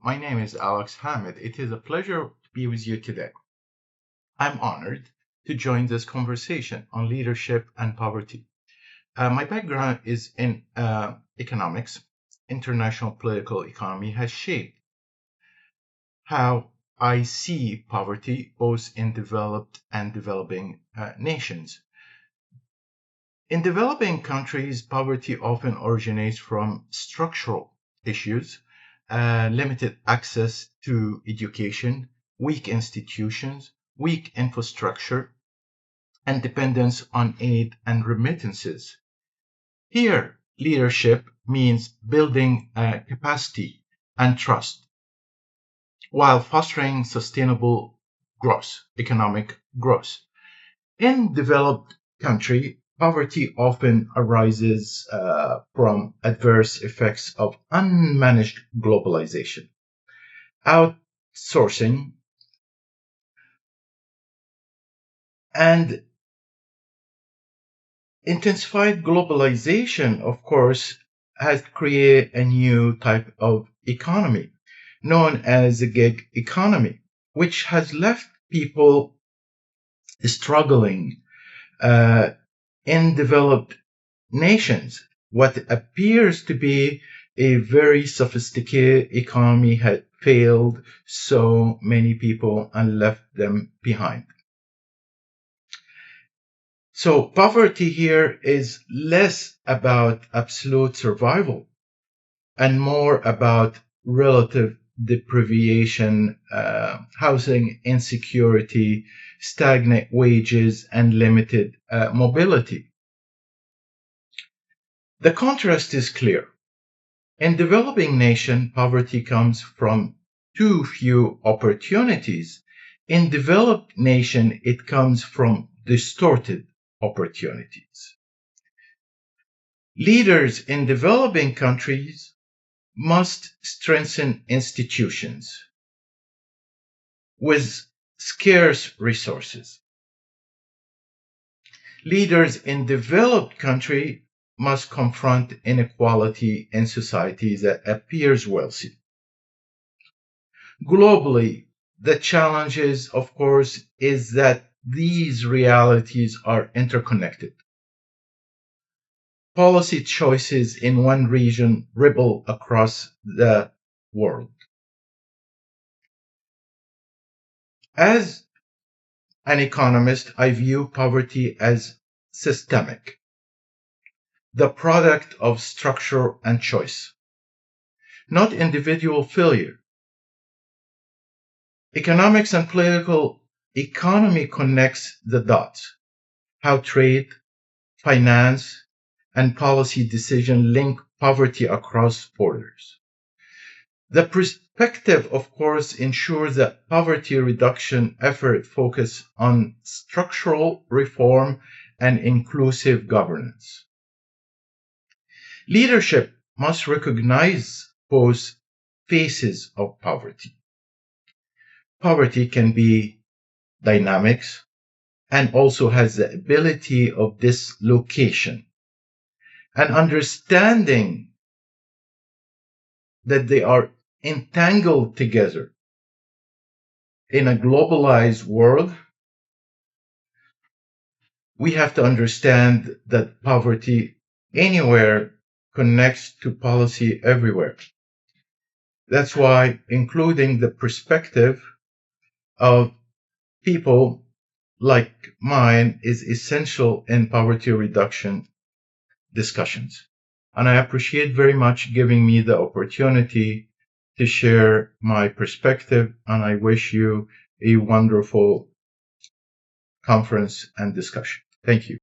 my name is Alex Hamid. It is a pleasure to be with you today. I'm honored to join this conversation on leadership and poverty. My background is in economics. International political economy has shaped how I see poverty both in developed and developing nations. In developing countries, poverty often originates from structural issues, limited access to education, weak institutions, weak infrastructure, and dependence on aid and remittances. Here, leadership means building capacity and trust while fostering sustainable growth, economic growth. In developed country, poverty often arises from adverse effects of unmanaged globalization, outsourcing, and intensified globalization, of course, has created a new type of economy known as a gig economy, which has left people struggling uh, in developed nations. What appears to be a very sophisticated economy had failed so many people and left them behind. So poverty here is less about absolute survival and more about relative deprivation, housing insecurity, stagnant wages, and limited mobility. The contrast is clear. In developing nation, poverty comes from too few opportunities. In developed nation, it comes from distorted opportunities. Leaders in developing countries must strengthen institutions with scarce resources. Leaders in developed countries must confront inequality in societies that appears wealthy. Globally, the challenges, of course, is that these realities are interconnected. Policy choices in one region ripple across the world. As an economist, I view poverty as systemic, the product of structure and choice, not individual failure. Economics and political economy connects the dots. How trade, finance, and policy decision link poverty across borders. The perspective, of course, ensures that poverty reduction effort focus on structural reform and inclusive governance. Leadership must recognize both faces of poverty. Poverty can be dynamics and also has the ability of dislocation. And understanding that they are entangled together in a globalized world, we have to understand that poverty anywhere connects to policy everywhere. That's why including the perspective of people like mine is essential in poverty reduction discussions. And I appreciate very much giving me the opportunity to share my perspective, and I wish you a wonderful conference and discussion. Thank you.